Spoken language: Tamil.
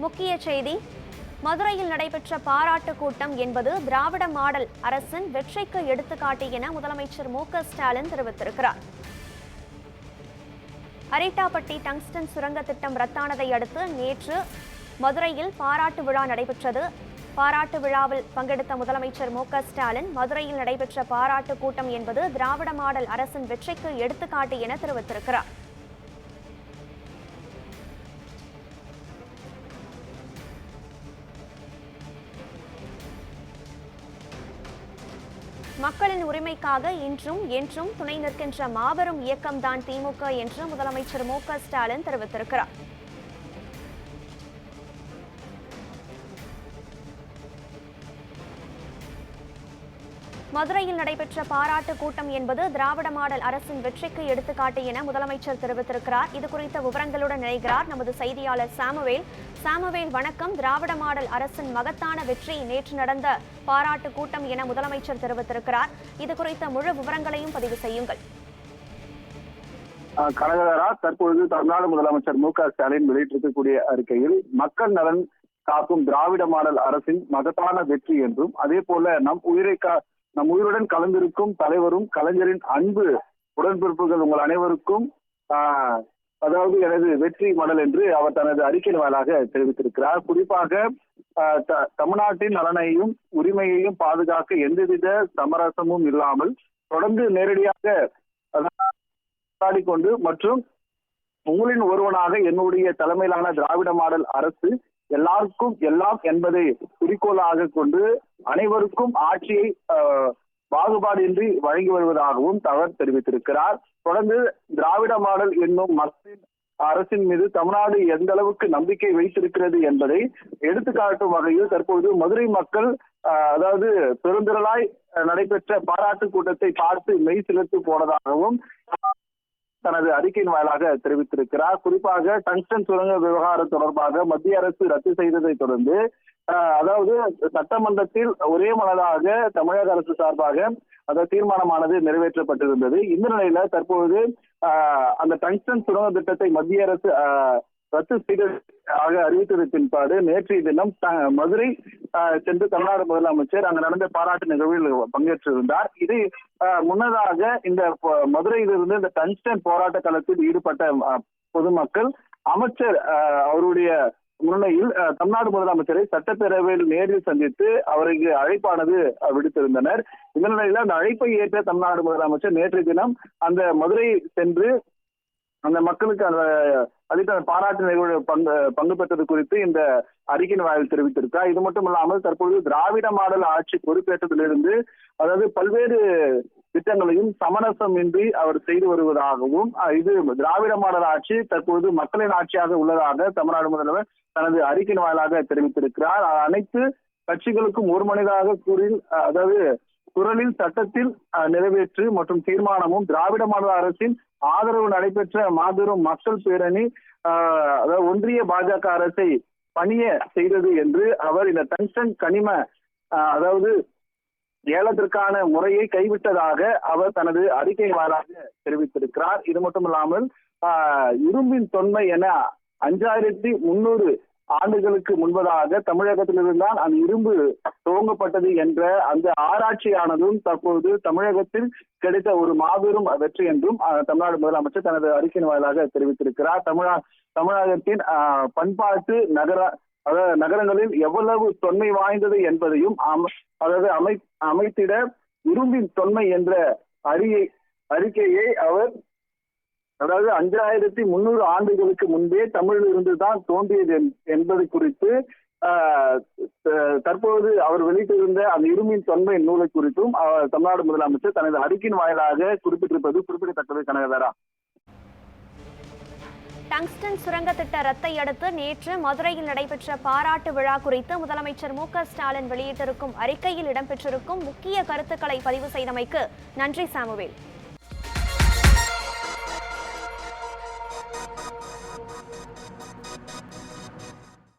முக்கிய செய்தி. மதுரையில் நடைபெற்ற பாராட்டு கூட்டம் என்பது திராவிட மாடல் அரசின் வெற்றிக்கு எடுத்துக்காட்டு என முதலமைச்சர் மு.க.ஸ்டாலின் தெரிவித்திருக்கிறார். அரிட்டாப்பட்டி டங்ஸ்டன் சுரங்க திட்டம் ரத்தானதை அடுத்து நேற்று மதுரையில் பாராட்டு விழா நடைபெற்றது. பாராட்டு விழாவில் பங்கெடுத்த முதலமைச்சர் மு.க.ஸ்டாலின் மதுரையில் நடைபெற்ற பாராட்டு கூட்டம் என்பது திராவிட மாடல் அரசின் வெற்றிக்கு எடுத்துக்காட்டு என தெரிவித்திருக்கிறார். மக்களின் உரிமைக்காக இன்றும் என்றும் துணை நிற்கின்ற மாபெரும் இயக்கம்தான் திமுக என்று முதலமைச்சர் மு.க.ஸ்டாலின் தெரிவித்திருக்கிறார். மதுரையில் நடைபெற்ற பாராட்டு கூட்டம் என்பது திராவிட மாடல் அரசின் வெற்றிக்கு எடுத்துக்காட்டு என முதலமைச்சர் தெரிவித்திருக்கிறார். இது குறித்த விவரங்களுடன் இணைகிறார் நமது செய்தியாளர் சாமுவேல். சாமுவேல், வணக்கம். திராவிட மாடல் அரசின் மகத்தான வெற்றி நேற்று நடந்த பாராட்டு கூட்டம் என முதலமைச்சர் தெரிவித்திருக்கிறார். இது குறித்த முழு விவரங்களையும் பதிவு செய்யுங்கள். கனகதாரா, தற்பொழுது தமிழ்நாடு முதலமைச்சர் மு.க.ஸ்டாலின் வெளியிட்டிருக்கக்கூடிய அறிக்கையில் மக்கள் நலன் காக்கும் திராவிட மாடல் அரசின் மகத்தான வெற்றி என்றும், அதே போல நம் உயிருடன் கலந்திருக்கும் தலைவரும் கலைஞரின் அன்பு உடன்பிறப்புகள் உங்கள் அனைவருக்கும் அதாவது எனது வெற்றி மடல் என்று அவர் தனது அறிக்கையின் வாயிலாக தெரிவித்திருக்கிறார். குறிப்பாக தமிழ்நாட்டின் நலனையும் உரிமையையும் பாதுகாக்க எந்தவித சமரசமும் இல்லாமல் தொடர்ந்து நேரடியாக கொண்டு மற்றும் உங்களின் ஒருவனாக என்னுடைய தலைமையிலான திராவிட மாடல் அரசு எல்லாருக்கும் எல்லாம் என்பதை குறிக்கோளாக கொண்டு அனைவருக்கும் ஆட்சியை பாகுபாடின்றி வழங்கி வருவதாகவும் அவர் தெரிவித்திருக்கிறார். தொடர்ந்து திராவிட மாடல் என்னும் மக்களின் அரசின் மீது தமிழ்நாடு எந்த அளவுக்கு நம்பிக்கை வைத்திருக்கிறது என்பதை எடுத்துக்காட்டும் வகையில் தற்போது மதுரை மக்கள் அதாவது பெருந்திரளாய் நடைபெற்ற பாராட்டு கூட்டத்தை பார்த்து மெய் சிலிர்த்து போனதாகவும் தனது அறிக்கையின் வாயிலாக தெரிவித்திருக்கிறார். குறிப்பாக டங்ஸ்டன் சுரங்க விவகாரம் தொடர்பாக மத்திய அரசு ரத்து செய்ததை தொடர்ந்து அதாவது சட்டமன்றத்தில் ஒரே மனதாக தமிழக அரசு சார்பாக அந்த தீர்மானமானது நிறைவேற்றப்பட்டிருந்தது. இந்த நிலையில தற்போது அந்த டங்ஸ்டன் சுரங்க திட்டத்தை மத்திய அரசு ரத்து செய்ததாக அறிவித்தது பின்பாடு நேற்றைய தினம் மதுரை சென்று தமிழ்நாடு முதலமைச்சர் அங்கு நடந்த பாராட்டு நிகழ்வில் பங்கேற்றிருந்தார். இதை முன்னதாக இந்த மதுரையிலிருந்து இந்த டங்ஸ்டன் போராட்ட களத்தில் ஈடுபட்ட பொதுமக்கள் அமைச்சர் அவருடைய முன்னிலையில் தமிழ்நாடு முதலமைச்சரை சட்டப்பேரவையில் நேரில் சந்தித்து அவருக்கு அழைப்பானது விடுத்திருந்தனர். இந்த நிலையில அந்த அழைப்பை ஏற்ற தமிழ்நாடு முதலமைச்சர் நேற்றைய தினம் அந்த மதுரை சென்று அந்த மக்களுக்கு அந்த அளித்த பாராட்டு நிகழ்வு பங்கு பெற்றது குறித்து இந்த அறிக்கையின் வாயில் தெரிவித்திருக்கிறார். இது மட்டும் இல்லாமல் தற்போது திராவிட மாடல் ஆட்சி பொறுப்பேற்றதிலிருந்து அதாவது பல்வேறு திட்டங்களையும் சமரசமின்றி அவர் செய்து வருவதாகவும், இது திராவிட மாடல் ஆட்சி தற்போது மக்களின் ஆட்சியாக உள்ளதாக தமிழ்நாடு முதல்வர் தனது அறிக்கையின் வாயிலாக தெரிவித்திருக்கிறார். அனைத்து கட்சிகளுக்கும் ஒரு மனிதாக அதாவது குரலில் சட்டத்தில் நிறைவேற்று மற்றும் தீர்மானமும் திராவிட மாடல் அரசின் ஆதரவு நடைபெற்ற மாபெரும் மக்கள் பேரணி அதாவது ஒன்றிய பாஜக அரசை பணிய செய்தது என்று அவர் இந்த டங்ஸ்டன் கனிம அதாவது ஏலத்திற்கான முறையை கைவிட்டதாக அவர் தனது அறிக்கை வாயிலாக தெரிவித்திருக்கிறார். இது மட்டும் இல்லாமல் இரும்பின் தொன்மை என 5300 ஆண்டுகளுக்கு முன்பதாக தமிழகத்திலிருந்தான் அந்த இரும்பு துவங்கப்பட்டது என்ற அந்த ஆராய்ச்சியானதும் தற்போது தமிழகத்தில் கிடைத்த ஒரு மாபெரும் வெற்றி என்றும் தமிழ்நாடு முதலமைச்சர் தனது அறிக்கையின் வாயிலாக தெரிவித்திருக்கிறார். தமிழகத்தின் பண்பாட்டு நகரங்களில் எவ்வளவு தொன்மை வாய்ந்தது என்பதையும் அதாவது அமைத்திட இரும்பின் தொன்மை என்ற அறிக்கையை அவர் அதாவது 5300 ஆண்டுகளுக்கு முன்பே தமிழில் இருந்துதான் தோன்றியது என்பது குறித்து தற்போது அவர் வெளியிட்டிருந்த அந்த இரும்பின் தொன்மை நூலை குறித்தும் தமிழ்நாடு முதலமைச்சர் தனது அறிக்கையின் வாயிலாக குறிப்பிட்டிருப்பது குறிப்பிடத்தக்கது. கனகதாரா, டங்ஸ்டன் சுரங்க திட்ட ரத்தை அடுத்து நேற்று மதுரையில் நடைபெற்ற பாராட்டு விழா குறித்து முதலமைச்சர் மு.க.ஸ்டாலின் வெளியிட்டிருக்கும் அறிக்கையில் இடம்பெற்றிருக்கும் முக்கிய கருத்துக்களை பதிவு செய்தமைக்கு நன்றி சாமுவேல்.